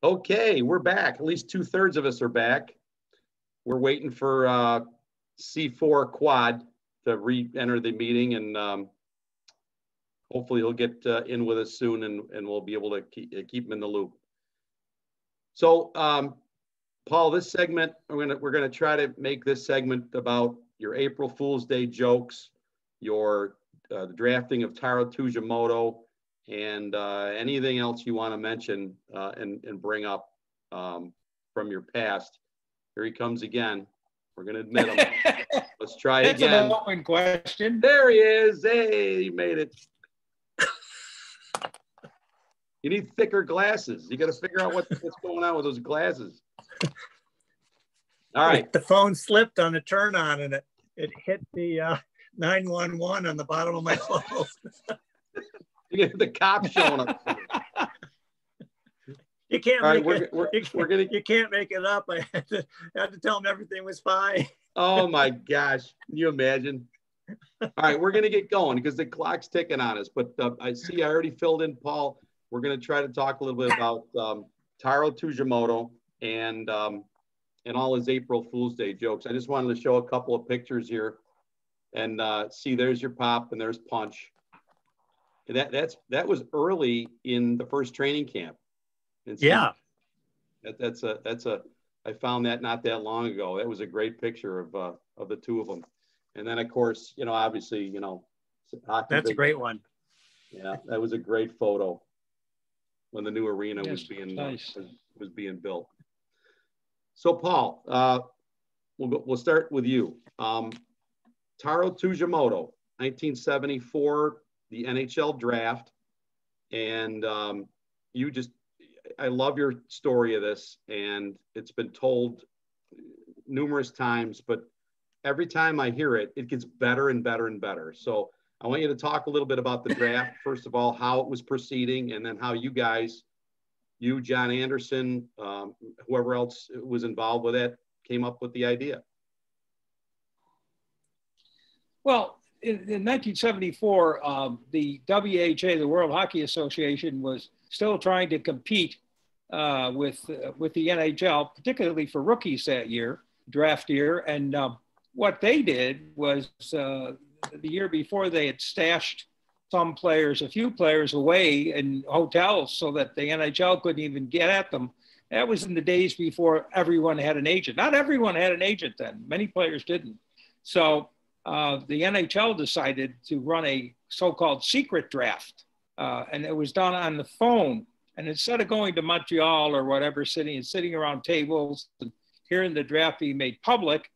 Okay, we're back. At least 2/3 of us are back. We're waiting for C4 Quad to re-enter the meeting, and hopefully he'll get in with us soon, and we'll be able to keep him in the loop. So, Paul, this segment, we're gonna try to make this segment about your April Fool's Day jokes, your the drafting of Taro Tujimoto, and anything else you want to mention and bring up from your past. Here he comes again. We're going to admit him. Let's try it again. That's an open question. There he is. Hey, he made it. You need thicker glasses. You got to figure out what's going on with those glasses. All right. The phone slipped on the turn on and it hit the 911 on the bottom of my phone. You get the cops showing up. You can't right, make it. You can't make it up. I had to tell them everything was fine. Oh my gosh! Can you imagine? All right, we're gonna get going because the clock's ticking on us. But I see I already filled in Paul. We're gonna try to talk a little bit about Taro Tujimoto and all his April Fool's Day jokes. I just wanted to show a couple of pictures here, and see, there's your pop and there's Punch. And that was early in the first training camp. And so yeah, I found that not that long ago. That was a great picture of the two of them. And then of course, obviously, that's a great one. Yeah, that was a great photo when the new arena was being nice. was being built. So Paul, we'll start with you. Taro Tujimoto, 1974. The NHL draft, and I love your story of this, and it's been told numerous times, but every time I hear it, it gets better and better and better. So I want you to talk a little bit about the draft, first of all, how it was proceeding, and then how you guys, John Anderson, whoever else was involved with it, came up with the idea. Well, in 1974, the WHA, the World Hockey Association, was still trying to compete with the NHL, particularly for rookies that year, draft year. And what they did was the year before, they had stashed a few players away in hotels so that the NHL couldn't even get at them. That was in the days before everyone had an agent. Not everyone had an agent then. Many players didn't. So the NHL decided to run a so-called secret draft, and it was done on the phone. And instead of going to Montreal or whatever, sitting around tables and hearing the draft be made public,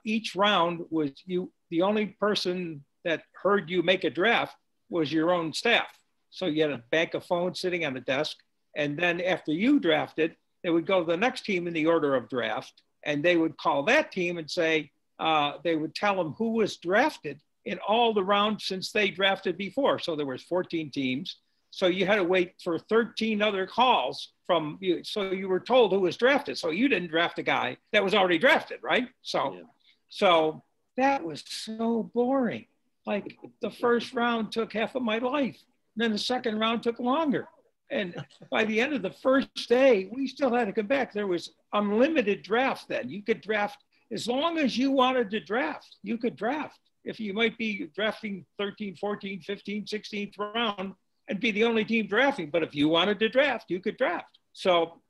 each round was the only person that heard you make a draft was your own staff. So you had a bank of phones sitting on the desk, and then after you drafted, they would go to the next team in the order of draft, and they would call that team and say, they would tell them who was drafted in all the rounds since they drafted before. So there was 14 teams. So you had to wait for 13 other calls from you. So you were told who was drafted. So you didn't draft a guy that was already drafted, right? So that was so boring. Like the first round took half of my life. Then the second round took longer. And by the end of the first day, we still had to come back. There was unlimited drafts then. You could draft as long as you wanted to draft, you could draft. If you might be drafting 13, 14, 15, 16th round and be the only team drafting, but if you wanted to draft, you could draft. So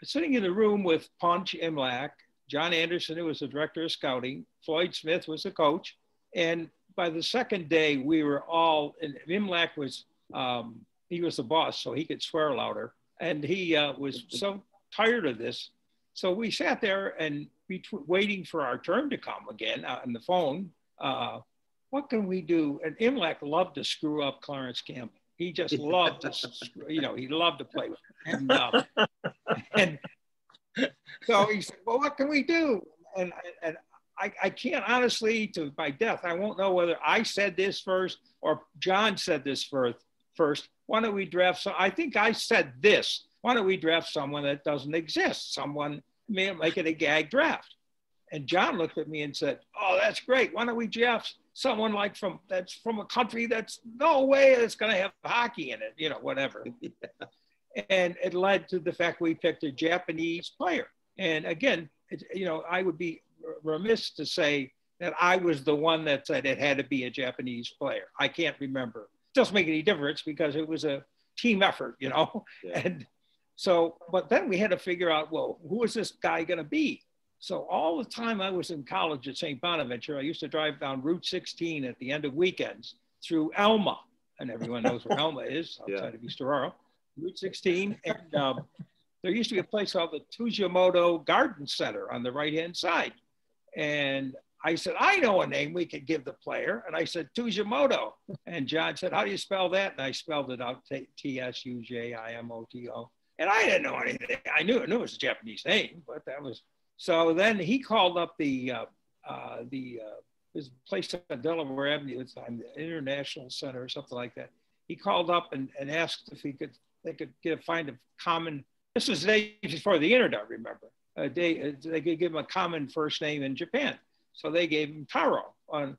sitting in the room with Punch Imlach, John Anderson, who was the director of scouting, Floyd Smith was the coach. And by the second day, we were all, and Imlach was, he was the boss, so he could swear louder. And he was so tired of this. So we sat there and waiting for our turn to come again on the phone. What can we do? And Imlach loved to screw up Clarence Campbell. He just loved to, he loved to play with him. And so he said, well, what can we do? And I can't honestly, to my death, I won't know whether I said this first or John said this first. Why don't we draft I think I said this. Why don't we draft someone that doesn't exist? Someone, make it a gag draft. And John looked at me and said, oh, that's great. Why don't we draft someone that's from a country that's no way it's going to have hockey in it, whatever. Yeah. And it led to the fact we picked a Japanese player. And again, I would be remiss to say that I was the one that said it had to be a Japanese player. I can't remember. It doesn't make any difference because it was a team effort, Yeah. And so, but then we had to figure out, well, who is this guy going to be? So all the time I was in college at St. Bonaventure, I used to drive down Route 16 at the end of weekends through Elma. And everyone knows where Elma is, outside of East Aurora. Route 16. And there used to be a place called the Tujimoto Garden Center on the right-hand side. And I said, I know a name we could give the player. And I said, Tujimoto. And John said, how do you spell that? And I spelled it out, TsuJimoto. And I didn't know anything. I knew it was a Japanese name, but that was. So then he called up his place on Delaware Avenue at the time, the International Center or something like that. He called up and asked if they could find a common, this was days before the internet, remember. They could give him a common first name in Japan. So they gave him Taro. And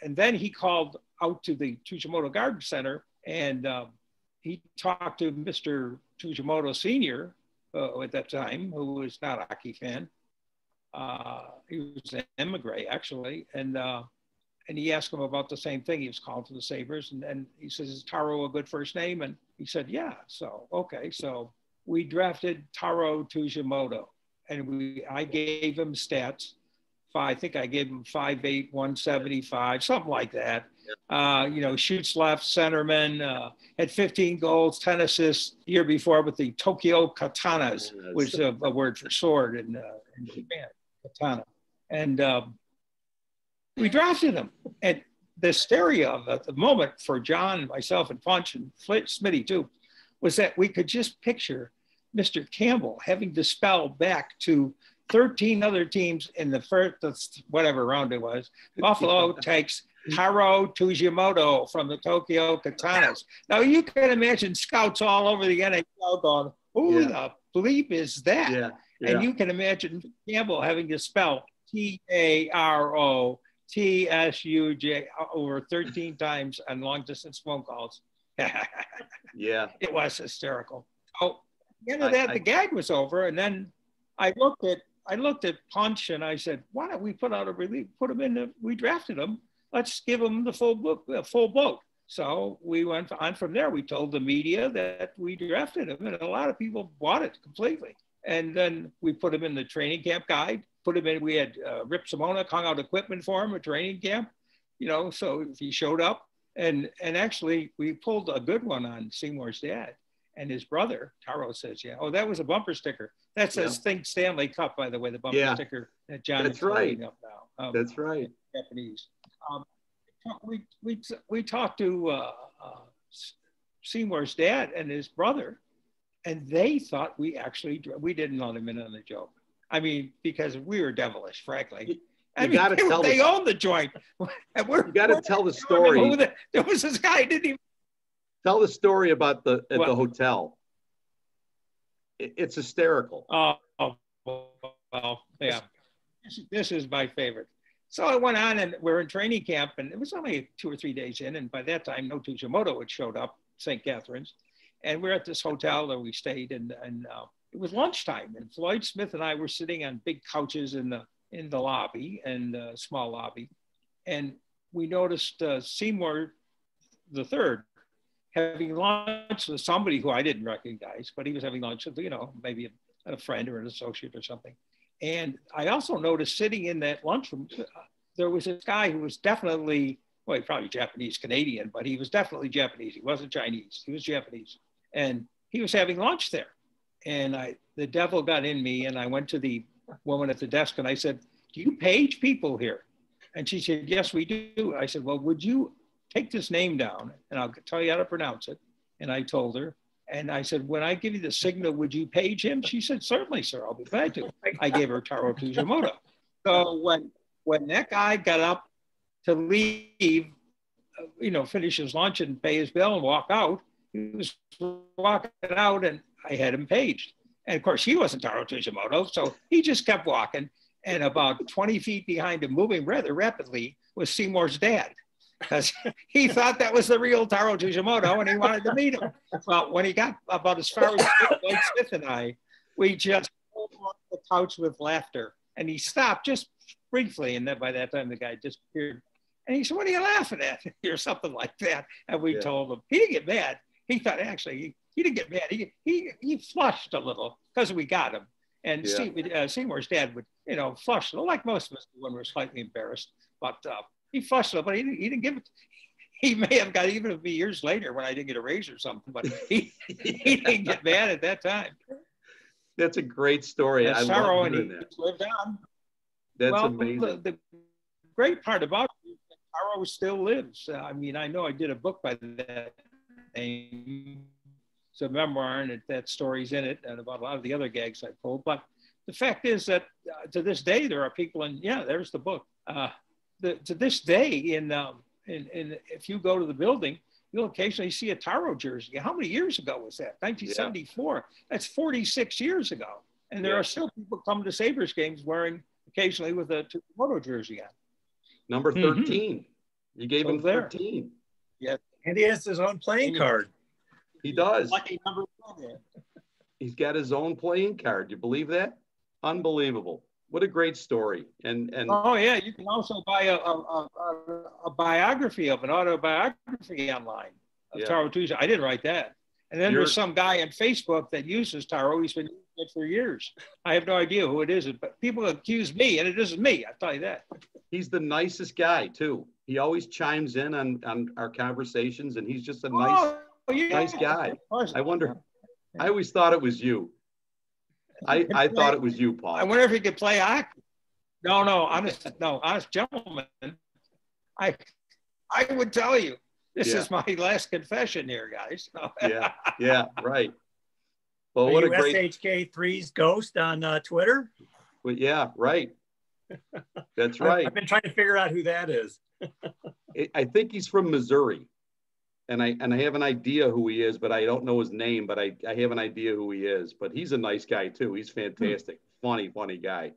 then he called out to the Tujimoto Garden Center and he talked to Mr. Tujimoto Sr. At that time, who was not a hockey fan. He was an emigre, actually. And he asked him about the same thing. He was calling for the Sabres. And he says, is Taro a good first name? And he said, yeah. So, okay. So we drafted Taro Tujimoto. And I gave him stats. I think I gave him 5'8", 175, something like that. Shoots left, centerman, had 15 goals, 10 assists year before with the Tokyo Katanas, which is a word for sword in Japan, katana. And we drafted him. And the hysteria at the moment for John, myself, and Punch, and Smitty too, was that we could just picture Mr. Campbell having to spell back to 13 other teams in the first, whatever round it was. Buffalo takes Taro Tujimoto from the Tokyo Katanas. Now you can imagine scouts all over the NHL going, who the bleep is that? Yeah. And you can imagine Campbell having to spell TAROTSUJ over 13 times on long distance phone calls. Yeah. It was hysterical. So at the end of that, the gag was over. And then I looked at Punch and I said, why don't we put out a release, we drafted him. Let's give him the full boat. So we went on from there. We told the media that we drafted him and a lot of people bought it completely. And then we put him in the training camp guide, we had Rip Simona hung out equipment for him at training camp, so if he showed up and actually we pulled a good one on Seymour's dad. And his brother, Taro, says, that was a bumper sticker. That says Think Stanley Cup, by the way, the bumper sticker that John is holding up now. That's right. Japanese. We talked to Seymour's dad and his brother, and they thought we didn't let him in on the joke. I mean, because we were devilish, frankly. They owned the joint. And you got to tell the story. There was this guy, didn't even tell the story about the hotel. It's hysterical. Oh, well, yeah. This is my favorite. So I went on and we're in training camp and it was only 2 or 3 days in. And by that time, no Tujimoto had showed up, St. Catharines. And we're at this hotel that we stayed and it was lunchtime. And Floyd Smith and I were sitting on big couches in the lobby and small lobby. And we noticed Seymour III having lunch with somebody who I didn't recognize, but he was having lunch with, maybe a friend or an associate or something. And I also noticed sitting in that lunchroom, there was this guy who was definitely, well, he probably Japanese Canadian, but he was definitely Japanese. He wasn't Chinese, he was Japanese. And he was having lunch there. And the devil got in me and I went to the woman at the desk and I said, do you page people here? And she said, yes, we do. I said, well, would you take this name down and I'll tell you how to pronounce it. And I told her, and I said, when I give you the signal, would you page him? She said, certainly, sir, I'll be glad to. I gave her Taro Tujimoto. So when that guy got up to leave, finish his lunch and pay his bill and walk out, he was walking out and I had him paged. And of course, he wasn't Taro Tujimoto, so he just kept walking. And about 20 feet behind him, moving rather rapidly, was Seymour's dad. because he thought that was the real Taro Tsuchimoto and he wanted to meet him. Well, when he got about as far as Blake Smith and I, we just rolled off the couch with laughter. And he stopped just briefly, and then by that time the guy disappeared. And he said, "What are you laughing at?" or something like that. And we told him. He didn't get mad. He thought actually he didn't get mad. He flushed a little because we got him. And Seymour's dad would, flush like most of us when we're slightly embarrassed. But he flushed a little, but he didn't give it. He may have got even with me years later when I didn't get a raise or something, but he didn't get mad at that time. That's a great story. I love hearing that. Lived on. That's amazing. The great part about it is that Taro still lives. I mean, I know I did a book by that name. It's a memoir, and that story's in it, and about a lot of the other gags I pulled. But the fact is that to this day, there are people, and there's the book. To this day, if you go to the building, you'll occasionally see a Taro jersey. How many years ago was that? 1974. Yeah. That's 46 years ago. And there are still people come to Sabres games wearing occasionally with a Tsuchimoto jersey on. Number 13. Mm-hmm. You gave him 13. Yeah. And he has his own playing card. He does. Lucky number 10. He's got his own playing card. You believe that? Unbelievable. What a great story. And oh yeah, you can also buy a biography of an autobiography online of Taro Tsuchimoto. I didn't write that. And then there's some guy on Facebook that uses Taro. He's been using it for years. I have no idea who it is, but people accuse me, and it isn't me. I'll tell you that. He's the nicest guy too. He always chimes in on our conversations, and he's just a nice guy. I wonder. I always thought it was you. I thought it was you, Paul. I wonder if he could play hockey. No, honest gentleman. I would tell you. This is my last confession here, guys. Yeah, right. Well, what a great SHK3's ghost on Twitter. Well, yeah, right. That's right. I've been trying to figure out who that is. I think he's from Missouri, and I have an idea who he is, but I don't know his name. But I have an idea who he is. But he's a nice guy too. He's fantastic, funny guy.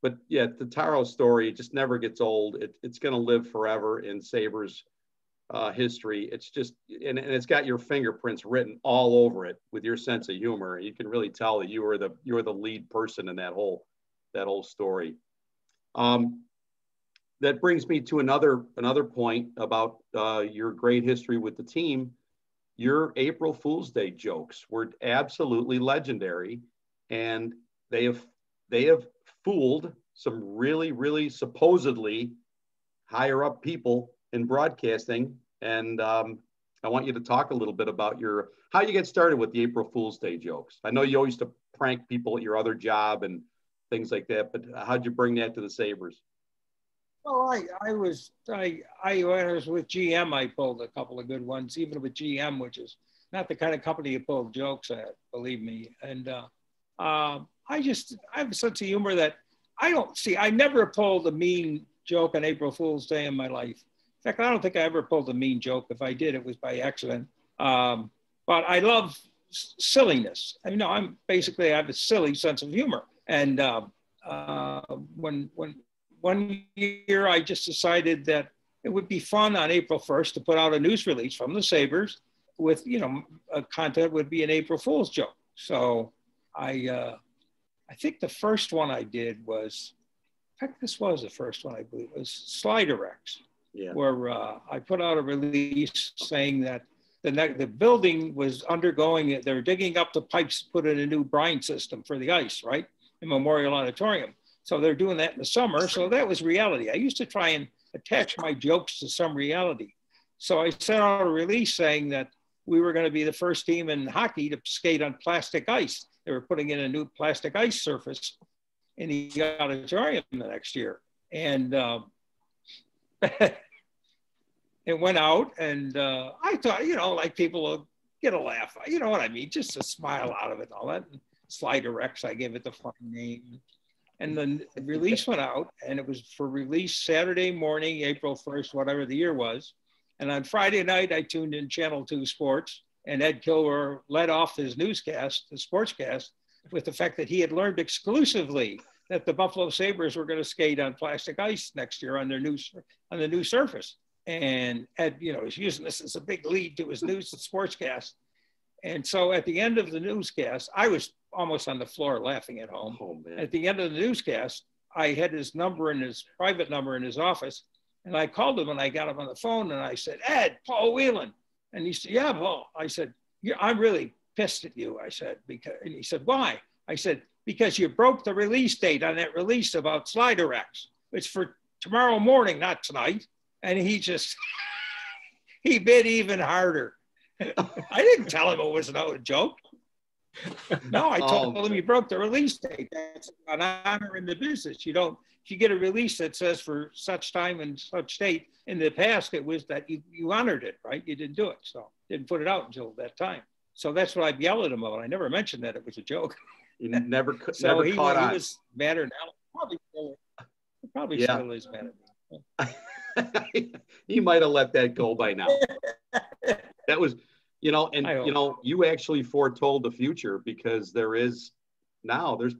But yeah, the Taro story just never gets old. It's going to live forever in Sabres history. It's just, and it's got your fingerprints written all over it with your sense of humor. You can really tell that you were the lead person in that whole story. That brings me to another point about your great history with the team. Your April Fool's Day jokes were absolutely legendary, and they have fooled some really, really supposedly higher up people in broadcasting. And I want you to talk a little bit about how you get started with the April Fool's Day jokes. I know you always used to prank people at your other job and things like that, but how'd you bring that to the Sabres? Well, when I was with GM, I pulled a couple of good ones, even with GM, which is not the kind of company you pull jokes at, believe me. And I have a sense of humor that I never pulled a mean joke on April Fool's Day in my life. In fact, I don't think I ever pulled a mean joke. If I did, it was by accident. But I love silliness. I have a silly sense of humor. And when one year I just decided that it would be fun on April 1st to put out a news release from the Sabres with, a content would be an April Fool's joke. So I think the first one I did was, in fact, this was the first one I believe, was Slider X, where I put out a release saying that the building was undergoing, they were digging up the pipes to put in a new brine system for the ice, right, in Memorial Auditorium. So they're doing that in the summer. So that was reality. I used to try and attach my jokes to some reality. So I sent out a release saying that we were going to be the first team in hockey to skate on plastic ice. They were putting in a new plastic ice surface in the auditorium the next year. And it went out, and I thought, like people will get a laugh. You know what I mean? Just a smile out of it and all that. And Slider X, I gave it the fun name. And then the release went out, and it was for release Saturday morning, April 1st, whatever the year was. And on Friday night, I tuned in Channel 2 Sports, and Ed Kilwer led off his newscast, the sportscast, with the fact that he had learned exclusively that the Buffalo Sabres were going to skate on plastic ice next year on the new surface. And Ed, was using this as a big lead to his news and sportscast. And so at the end of the newscast, I was almost on the floor laughing at home. Oh, man. At the end of the newscast, I had his private number in his office. And I called him and I got him on the phone and I said, Ed, Paul Wieland. And he said, yeah, Paul. I said, I'm really pissed at you. I said, and he said, why? I said, because you broke the release date on that release about Slider X. It's for tomorrow morning, not tonight. And he bit even harder. I didn't tell him it was no joke. No, I told him you broke the release date. That's an honor in the business. If you get a release that says for such time and such date, in the past, it was that you honored it, right? You didn't do it. So didn't put it out until that time. So that's what I yelled at him about. I never mentioned that it was a joke. You never so he was madder now. Probably still is mad at me. He might have let that go by now. That was, you actually foretold the future because there's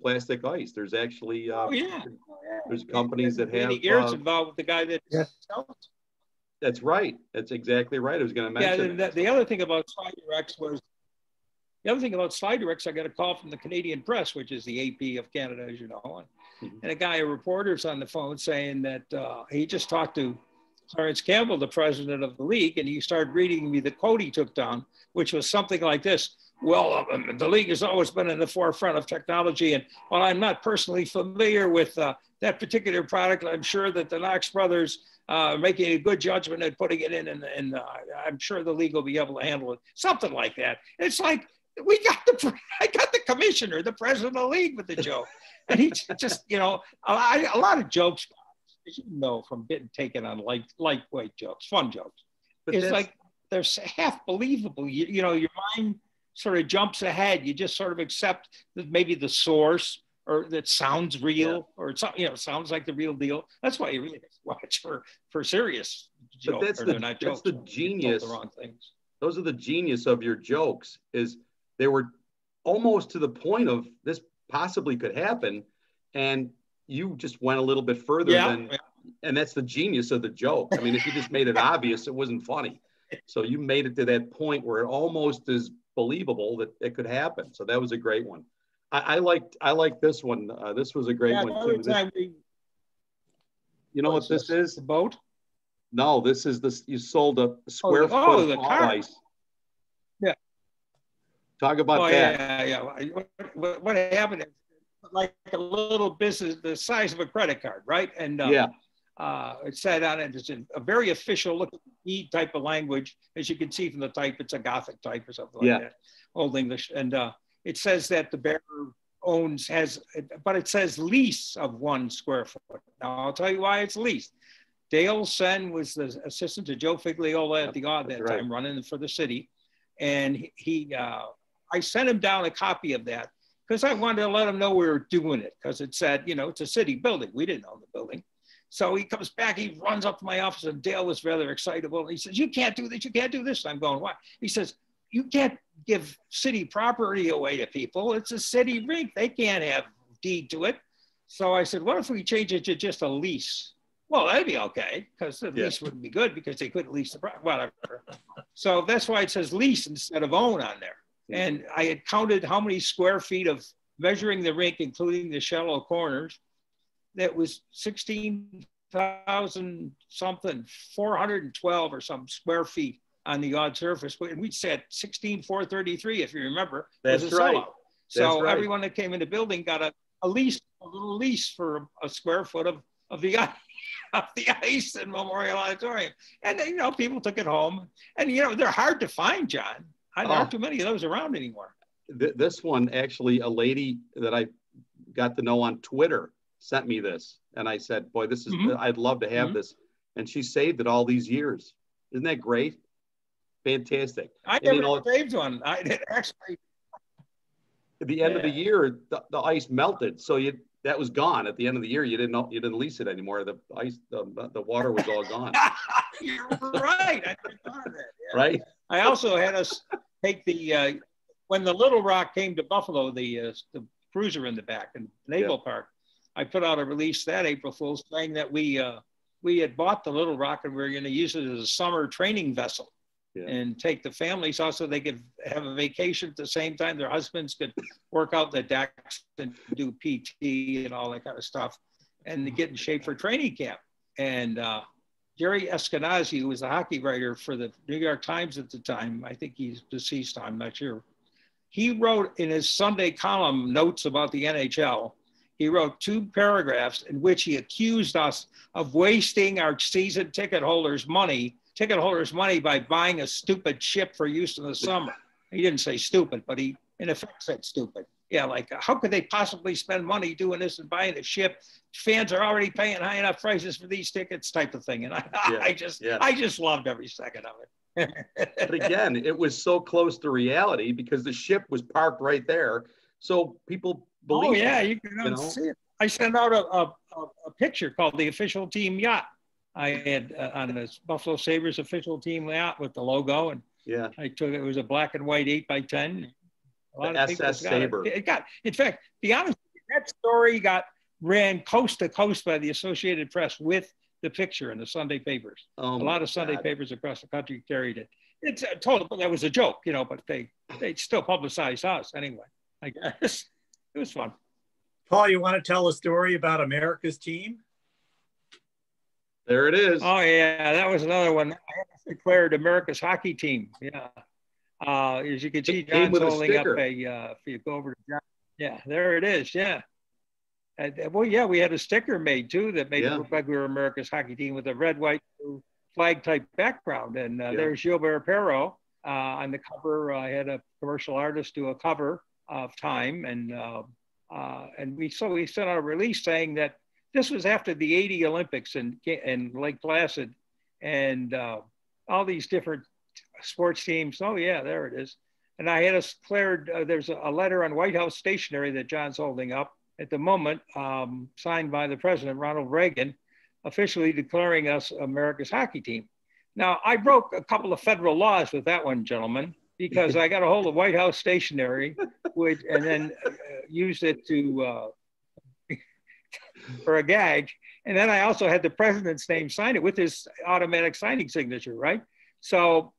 plastic ice. There's actually, there's companies that have. Garrett's involved with the guy that sells. That's right. That's exactly right. I was going to mention. Yeah, the other thing about Slider X, I got a call from the Canadian Press, which is the AP of Canada, as you know. And a reporter's on the phone saying that he just talked to Clarence Campbell, the president of the league, and he started reading me the quote he took down, which was something like this. Well, the league has always been in the forefront of technology. And while I'm not personally familiar with that particular product, I'm sure that the Knox brothers are making a good judgment and putting it in, and I'm sure the league will be able to handle it. Something like that. It's like, I got the commissioner, the president of the league with the joke. And he just, a lot of jokes, as you know, from being taken on lightweight jokes, fun jokes. But it's like, they're half believable. Your mind sort of jumps ahead. You just sort of accept that maybe the source or that sounds real or it's, sounds like the real deal. That's why you really watch for serious jokes. That's the genius. The wrong things. Those are the genius of your jokes is they were almost to the point of this possibly could happen. And you just went a little bit further and that's the genius of the joke. I mean, if you just made it obvious, it wasn't funny. So you made it to that point where it almost is believable that it could happen. So that was a great one. I like this one. This was a great one too. You know what this is? The boat? No, this is this. You sold a square foot of ice. Yeah. Talk about that. Yeah. What happened is like a little business the size of a credit card, right? And it said on it, it's a very official looking E type of language. As you can see from the type, it's a Gothic type or something like that, Old English. And it says that the bearer but it says lease of 1 square foot. Now I'll tell you why it's leased. Dale Sen was the assistant to Joe Figliola at the Odd that time, running for the city. And I sent him down a copy of that because I wanted to let him know we were doing it because it said, it's a city building. We didn't own the building. So he comes back, he runs up to my office and Dale was rather excitable. And he says, you can't do this, you can't do this. And I'm going, why? He says, you can't give city property away to people. It's a city rink. They can't have deed to it. So I said, what if we change it to just a lease? Well, that'd be okay, because the lease wouldn't be good because they couldn't lease the property, whatever. So that's why it says lease instead of own on there. And I had counted how many square feet of measuring the rink, including the shallow corners. That was 16,000 something, 412 or some square feet on the odd surface. And we said 16,433, if you remember. That's was a right. sellout. So everyone that came in the building got a lease, a little lease for a square foot of the ice in Memorial Auditorium. And then, people took it home. And, they're hard to find, John. There aren't too many of those around anymore. This one, actually, a lady that I got to know on Twitter sent me this. And I said, boy, this is, I'd love to have this. And she saved it all these years. Isn't that great? Fantastic. I never saved one. I did actually. At the end of the year, the ice melted. So that was gone. At the end of the year, you didn't lease it anymore. The ice, the water was all gone. You're right. I never thought of that. Yeah. Right. I also had us take when the Little Rock came to Buffalo, the cruiser in the back in Naval Park. I put out a release that April Fool's saying that we had bought the Little Rock and we were going to use it as a summer training vessel. Yeah. And take the families out so they could have a vacation at the same time. Their husbands could work out the decks and do PT and all that kind of stuff and to get in shape for training camp. And Jerry Eskenazi, who was a hockey writer for the New York Times at the time, I think he's deceased, I'm not sure. He wrote in his Sunday column notes about the NHL, he wrote 2 paragraphs in which he accused us of wasting our season ticket holders' money by buying a stupid ship for use in the summer. He didn't say stupid, but he in effect said stupid. Yeah, like how could they possibly spend money doing this and buying a ship? Fans are already paying high enough prices for these tickets, type of thing. And I just loved every second of it. But again, it was so close to reality because the ship was parked right there. So people believe. Oh yeah, you can see it. I sent out a picture called the official team yacht. I had on this Buffalo Sabres official team yacht with the logo, and I took it was a black and white 8x10. A lot of SS Sabre. It got, in fact, be honest, that story ran coast to coast by the Associated Press with the picture in the Sunday papers. A lot of Sunday papers across the country carried it. It's total, but that was a joke, but they still publicized us anyway. I guess it was fun. Paul, you want to tell a story about America's team? There it is. Oh yeah, that was another one. I declared America's hockey team. Yeah, as you can see, John's holding up if you go over to John. Yeah, there it is. Yeah. We had a sticker made too that made it look like we were America's hockey team with a red, white, blue flag type background. And there's Gilbert Perreault on the cover. I had a commercial artist do a cover of Time, and we sent out a release saying that this was after the '80 Olympics in Lake Placid, and all these different sports teams. Oh yeah, there it is. And I had us declared. There's a letter on White House stationery that John's holding up at the moment, signed by the president, Ronald Reagan, officially declaring us America's hockey team. Now, I broke a couple of federal laws with that one, gentlemen, because I got a hold of White House stationery, and then used it for a gag. And then I also had the president's name sign it with his automatic signing signature, right? So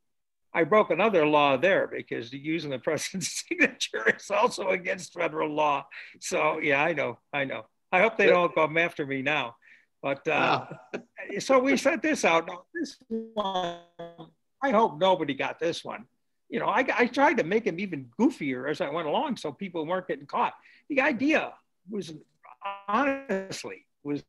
I broke another law there because using the president's signature is also against federal law. So yeah, I know. I hope they don't come after me now. But so we sent this out. Now this one, I hope nobody got this one. I tried to make him even goofier as I went along so people weren't getting caught. The idea was honestly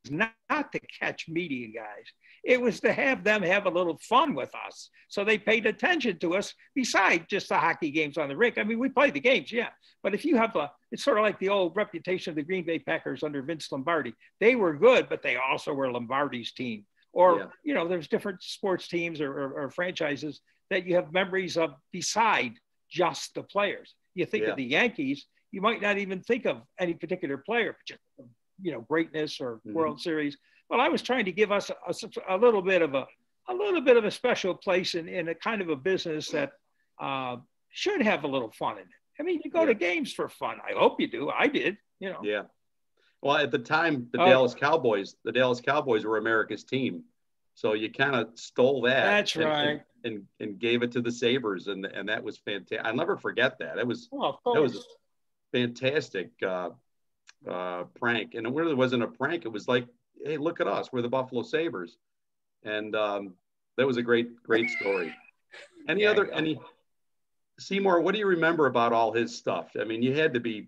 not to catch media guys. It was to have them have a little fun with us. So they paid attention to us besides just the hockey games on the rink. I mean, we played the games, yeah. But if you have it's sort of like the old reputation of the Green Bay Packers under Vince Lombardi. They were good, but they also were Lombardi's team. Or, there's different sports teams or franchises that you have memories of beside just the players. You think of the Yankees, you might not even think of any particular player, but just, greatness or World Series. Well, I was trying to give us a little bit of a special place in a kind of a business that should have a little fun in it. I mean, you go to games for fun. I hope you do. I did, Yeah. Well, at the time, the Dallas Cowboys were America's team. So you kind of stole that. That's right. And gave it to the Sabres. And that was fantastic. I'll never forget that. That was a fantastic prank. And it really wasn't a prank. It was like, hey, look at us. We're the Buffalo Sabres. And that was a great story. Seymour, what do you remember about all his stuff? I mean, you had to be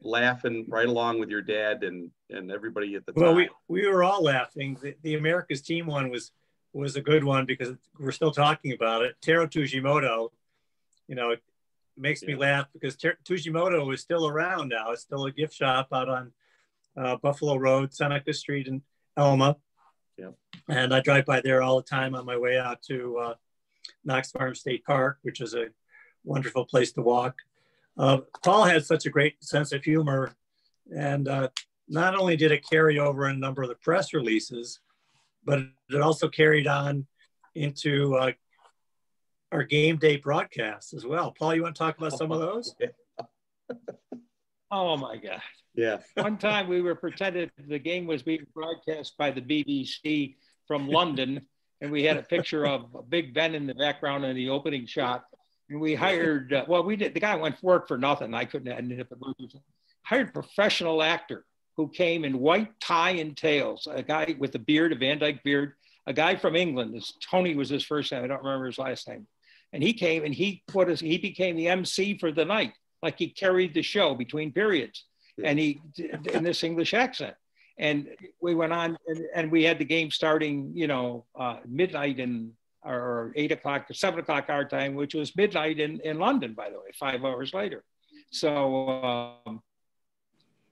laughing right along with your dad and everybody at the time. Well, we were all laughing. The America's team one was a good one because we're still talking about it. Taro Tujimoto, it makes me laugh because Tujimoto is still around now. It's still a gift shop out on Buffalo Road, Seneca Street in Elma. Yeah. And I drive by there all the time on my way out to Knox Farm State Park, which is a wonderful place to walk. Paul had such a great sense of humor, and not only did it carry over in a number of the press releases, but it also carried on into our game day broadcasts as well. Paul, you want to talk about some of those? Oh my God. Yeah. One time we were pretended the game was being broadcast by the BBC from London, and we had a picture of Big Ben in the background in the opening shot. And we hired, the guy went to work for nothing. I couldn't end up at hired a professional actor who came in white tie and tails, a guy with a beard, a Van Dyke beard, a guy from England. Tony was his first name. I don't remember his last name. And he came and he became the MC for the night. Like he carried the show between periods, and he in this English accent. And we went on, and we had the game starting, midnight or 8 o'clock or 7 o'clock our time, which was midnight in London, by the way, 5 hours later. So,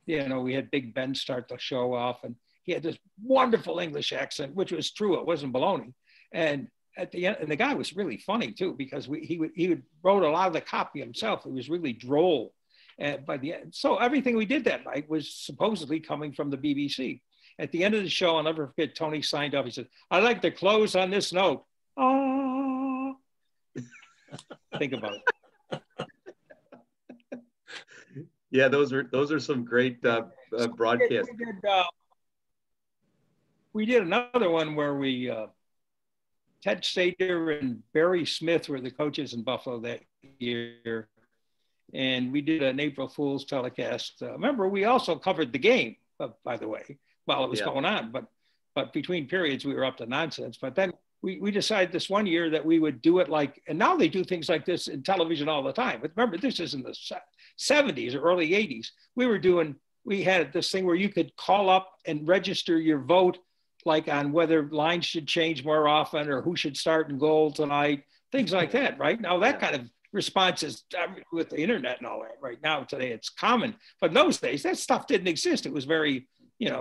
we had Big Ben start the show off, and he had this wonderful English accent, which was true. It wasn't baloney. And at the end, and the guy was really funny too, because he wrote a lot of the copy himself. It was really droll. And by the end, so everything we did that night was supposedly coming from the BBC. At the end of the show, I'll never forget, Tony signed off. He said, "I'd like to close on this note." Ah. Think about it. Yeah, those are some great broadcasts. We did another one where we Ted Sater and Barry Smith were the coaches in Buffalo that year. And we did an April Fool's telecast. Remember, we also covered the game, by the way, while it was going on. But between periods, we were up to nonsense. But then we decided this one year that we would do it like, and now they do things like this in television all the time. But remember, this is in the 70s or early 80s. We had this thing where you could call up and register your vote, like on whether lines should change more often or who should start in goal tonight, things like that, right? Now that kind of response is with the internet and all that right now today, it's common. But in those days, that stuff didn't exist. It was very,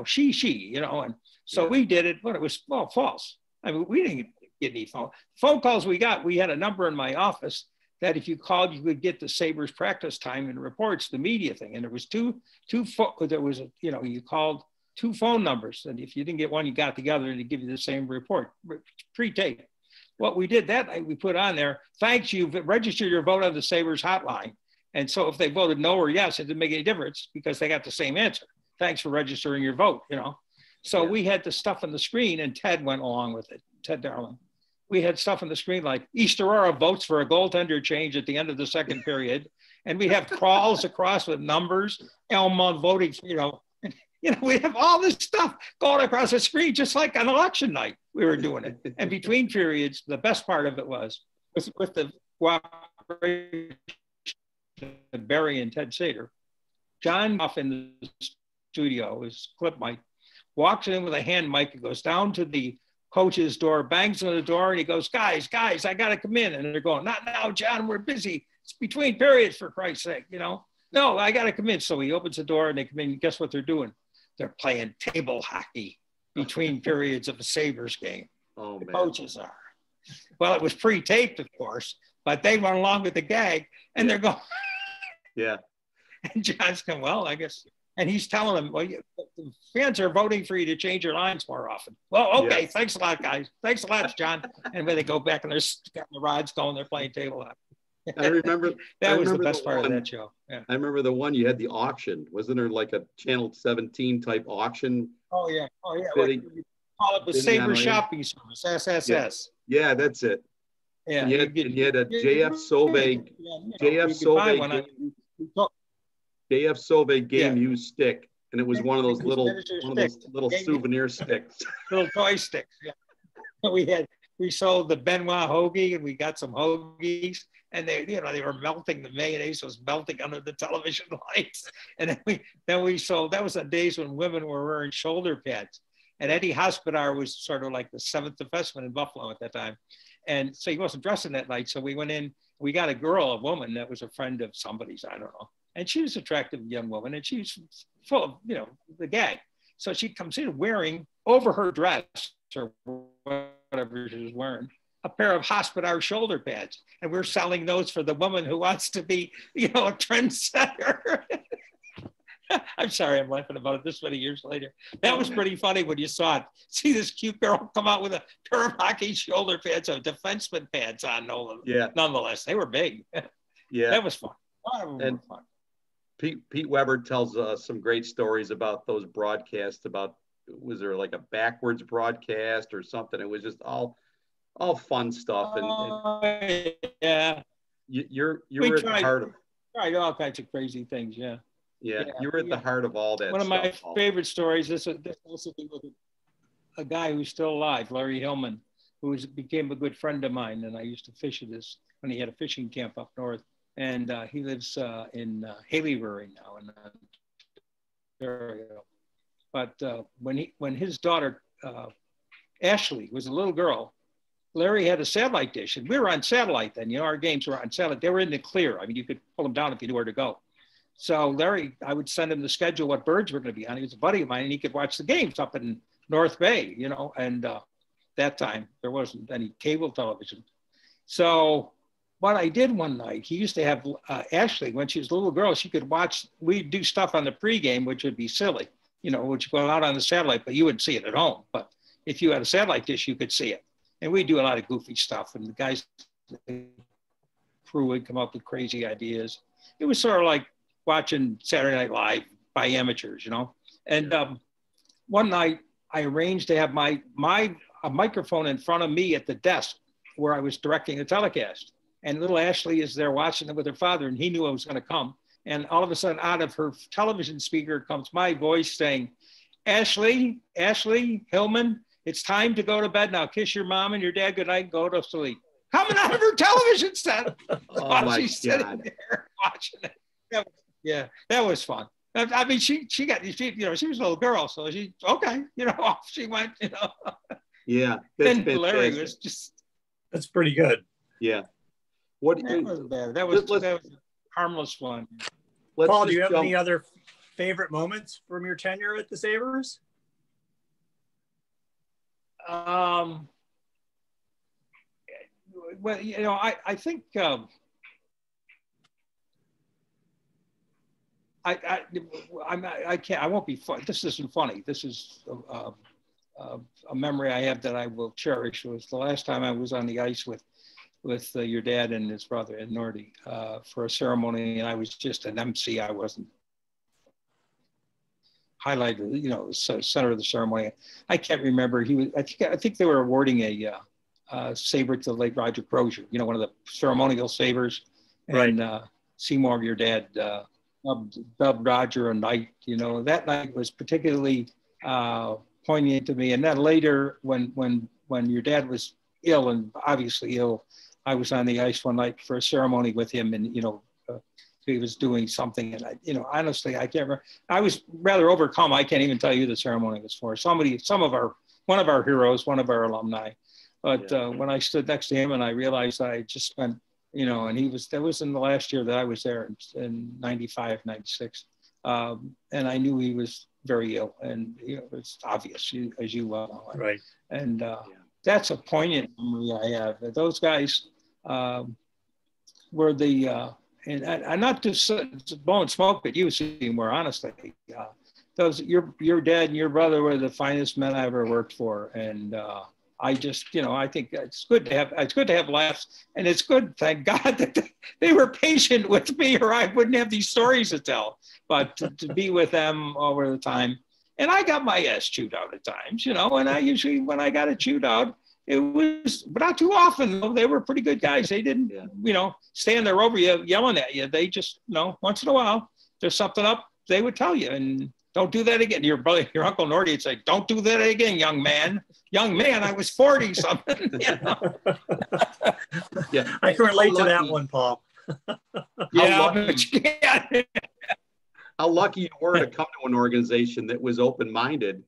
she, and so we did it, but it was false. I mean, we didn't get any phone calls we got. We had a number in my office that if you called, you could get the Sabres practice time and reports, the media thing. And there was you called 2 phone numbers. And if you didn't get one, you got together and they give you the same report, pre-tape. What we did that night, we put on there, "Thanks, you've registered your vote on the Sabres hotline." And so if they voted no or yes, it didn't make any difference because they got the same answer. "Thanks for registering your vote," So we had the stuff on the screen, and Ted went along with it, Ted Darling. We had stuff on the screen like East Aurora votes for a goaltender change at the end of the second period. And we have crawls across with numbers, Elmont voting, we have all this stuff going across the screen, just like on election night, we were doing it. And between periods, the best part of it was with the cooperation of Barry and Ted Sater, John off in the studio, his clip mic, walks in with a hand mic and goes down to the coach's door, bangs on the door, and he goes, guys, I got to come in. And they're going, "Not now, John, we're busy. It's between periods, for Christ's sake, No, I got to come in." So he opens the door and they come in. Guess what they're doing? They're playing table hockey between periods of a Sabres game. Oh, the man. Coaches are. Well, it was pre-taped, of course, but they run along with the gag, and they're going. Yeah. And John's going, "Well, I guess," and he's telling them, "Well, the fans are voting for you to change your lines more often." "Well, okay, Yeah. Thanks a lot, guys. Thanks a lot, John." And when they go back and they're got the rods going, they're playing table hockey. I remember that was the best part of that show. Yeah. I remember the one you had the auction. Wasn't there like a Channel 17 type auction? Oh yeah. Bidding, We call it the Sabres Shopping Service, SSS. Yeah, that's it. Yeah. And you had a JF Solveig. JF Solveig game used stick, and it was one of those little souvenir sticks. Little toy sticks. Yeah. We sold the Benoit hoagie, and we got some hoagies, and they were melting. The mayonnaise was melting under the television lights. And then we sold. That was the days when women were wearing shoulder pads. And Eddie Hospodar was sort of like the 7th defenseman in Buffalo at that time, and so he wasn't dressing that night. So we went in. We got a woman that was a friend of somebody's. I don't know. And she was an attractive young woman, and she was full of, the gag. So she comes in wearing over her dress or whatever she was wearing, a pair of Hospodar shoulder pads. And we're selling those for the woman who wants to be, a trendsetter. I'm sorry, I'm laughing about it this many years later. That was pretty funny when you saw it. See this cute girl come out with a pair of hockey shoulder pads, or defenseman pads on, nonetheless. They were big. Yeah. That was fun. And Pete Weber tells some great stories about those broadcasts. About, was there like a backwards broadcast or something? It was just all fun stuff. And yeah, you were at the heart of. Tried all kinds of crazy things. Yeah. Yeah, you were at the heart of all that. One of my stuff, favorite stories. This also with a guy who's still alive, Larry Hillman, who became a good friend of mine, and I used to fish at his when he had a fishing camp up north. And he lives in Haileybury now in Ontario. But when his daughter Ashley was a little girl, Larry had a satellite dish, and we were on satellite then. You know, our games were on satellite. They were in the clear. I mean, you could pull them down if you knew where to go. So Larry, I would send him the schedule, what birds were going to be on. He was a buddy of mine, and he could watch the games up in North Bay, you know. And that time there wasn't any cable television. So what I did one night, he used to have Ashley, when she was a little girl, she could watch, we'd do stuff on the pregame, which would be silly, you know, which go out on the satellite, but you wouldn't see it at home. But if you had a satellite dish, you could see it. And we do a lot of goofy stuff, and the guys, the crew would come up with crazy ideas. It was sort of like watching Saturday Night Live by amateurs, you know. And one night I arranged to have a microphone in front of me at the desk where I was directing the telecast. And little Ashley is there watching it with her father, and he knew I was going to come. And all of a sudden, out of her television speaker comes my voice saying, Ashley, Hillman, it's time to go to bed now. Kiss your mom and your dad goodnight and go to sleep. Coming out of her television set while she's sitting there watching it. That was fun. I mean, she you know, she was a little girl, so she, okay, you know, off she went, you know. Yeah. Then Larry was just. That's pretty good. Yeah. That wasn't bad. That was a harmless one. Paul, do you have any other favorite moments from your tenure at the Sabres? Well, you know, I think I won't be fun. This isn't funny. This is a memory I have that I will cherish. It was the last time I was on the ice with your dad and his brother and Nordy for a ceremony, and I was just an MC. I wasn't highlighted, you know, center of the ceremony. I can't remember. I think they were awarding a saber to the late Roger Crozier, you know, one of the ceremonial sabers. And Seymour, your dad, dubbed Roger a knight. You know, that night was particularly poignant to me. And then later, when your dad was ill, and obviously ill, I was on the ice one night for a ceremony with him, and you know, he was doing something, and I, you know, honestly, I can't remember. I was rather overcome. I can't even tell you who the ceremony was for. One of our heroes, one of our alumni. But when I stood next to him, and I realized I just spent, you know, and that was in the last year that I was there in 95, 96. And I knew he was very ill, and you know, it's obvious, as you well know. Right. And that's a poignant memory I have. Those guys were the, and not to blow and smoke at you, Seymour, honestly. Your dad and your brother were the finest men I ever worked for. And I just, you know, I think it's good to have laughs, and it's good, thank God, that they were patient with me, or I wouldn't have these stories to tell. But to be with them over the time, and I got my ass chewed out at times, you know, and I usually, when I got it chewed out, it was, but not too often, though. They were pretty good guys. They didn't, you know, stand there over you yelling at you. They just, you know, once in a while, there's something up, they would tell you, and don't do that again. Your brother, your Uncle Nordy would say, don't do that again, young man. Young man, I was 40 something. You know? Yeah, I can relate to that one, Paul. Yeah, how lucky you were to come to an organization that was open-minded,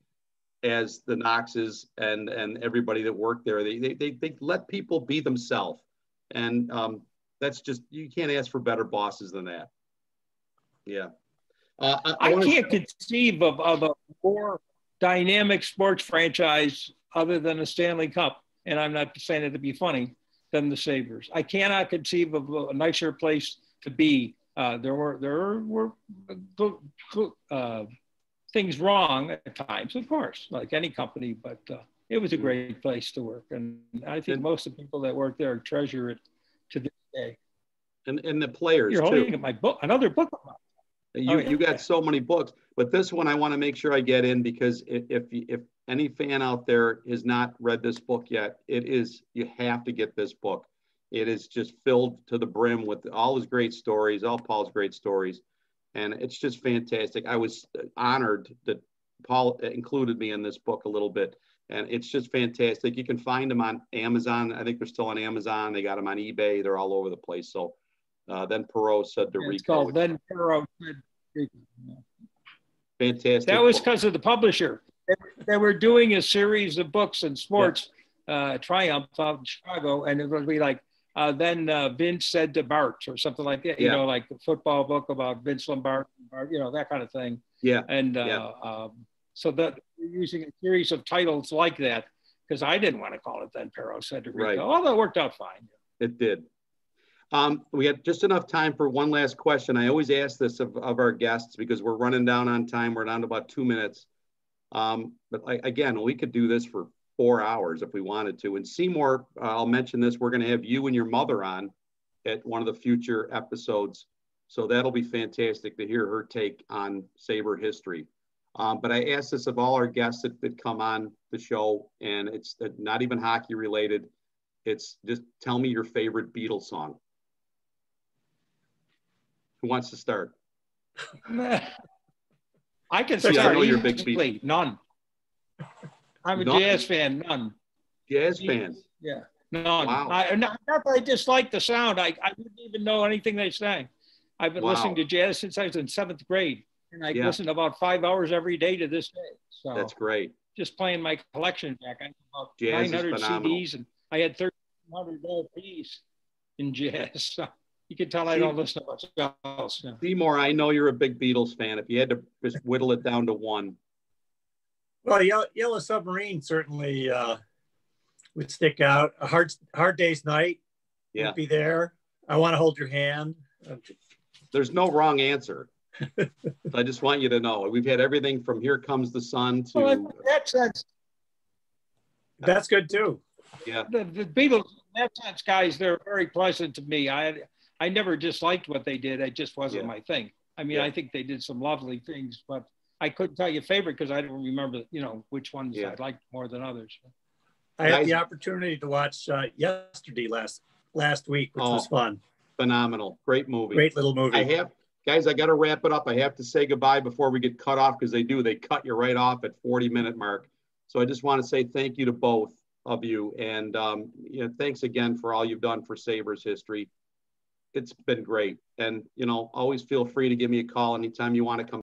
as the Knoxes and everybody that worked there. They let people be themselves, and that's just, you can't ask for better bosses than that. Yeah. I can't conceive of a more dynamic sports franchise other than a Stanley Cup, and I'm not saying it to be funny, than the Sabres. I cannot conceive of a nicer place to be. There were things wrong at times, of course, like any company, but it was a great place to work. And I think most of the people that work there treasure it to this day. And the players, You're holding at my book, another book of mine. You got so many books, but this one I want to make sure I get in, because if any fan out there has not read this book yet, you have to get this book. It is just filled to the brim with all his great stories, all Paul's great stories. And it's just fantastic. I was honored that Paul included me in this book a little bit. And it's just fantastic. You can find them on Amazon. I think they're still on Amazon. They got them on eBay. They're all over the place. So then Perot said to Rico. It's called Then Perot Said to Rico. Fantastic. That was because of the publisher. They were doing a series of books and sports, Triumph out in Chicago. And it would be like, then Vince said to Bart or something like that, you know, like a football book about Vince Lombardi, you know, that kind of thing. Yeah. And so that we're using a series of titles like that, because I didn't want to call it Then Perot Said to Rico. Right. Although it worked out fine. It did. We had just enough time for one last question. I always ask this of our guests because we're running down on time. We're down to about 2 minutes. But again, we could do this for 4 hours if we wanted to. And Seymour, I'll mention this, we're going to have you and your mother on at one of the future episodes. So that'll be fantastic to hear her take on Sabre history. But I asked this of all our guests that come on the show, and it's not even hockey related. It's just tell me your favorite Beatles song. Who wants to start? I can start. I know you're a big Beatles. None. I'm a jazz fan. None. Jazz fan. Yeah. None. Wow. Not that I dislike the sound. I wouldn't even know anything they sang. I've been listening to jazz since I was in 7th grade. And I listen about 5 hours every day to this day. So that's great. Just playing my collection back. I have about jazz 900 CDs, and I had 1,300 LPs in jazz. So you can tell I don't listen to much else. Yeah. Seymour, I know you're a big Beatles fan. If you had to just whittle it down to one. Well, Yellow Submarine certainly would stick out. A Hard Day's Night would be there. I Want to Hold Your Hand. There's no wrong answer. I just want you to know we've had everything from Here Comes the Sun to. Well, that's good too. Yeah. The Beatles, in that sense, guys, they're very pleasant to me. I never disliked what they did. It just wasn't my thing. I mean, I think they did some lovely things, but I couldn't tell you a favorite because I don't remember, you know, which ones I liked more than others. I had the opportunity to watch Yesterday last week, which was fun. Phenomenal. Great movie. Great little movie. Guys, I got to wrap it up. I have to say goodbye before we get cut off because they cut you right off at 40-minute mark. So I just want to say thank you to both of you. And thanks again for all you've done for Sabres history. It's been great. And, always feel free to give me a call anytime you want to come.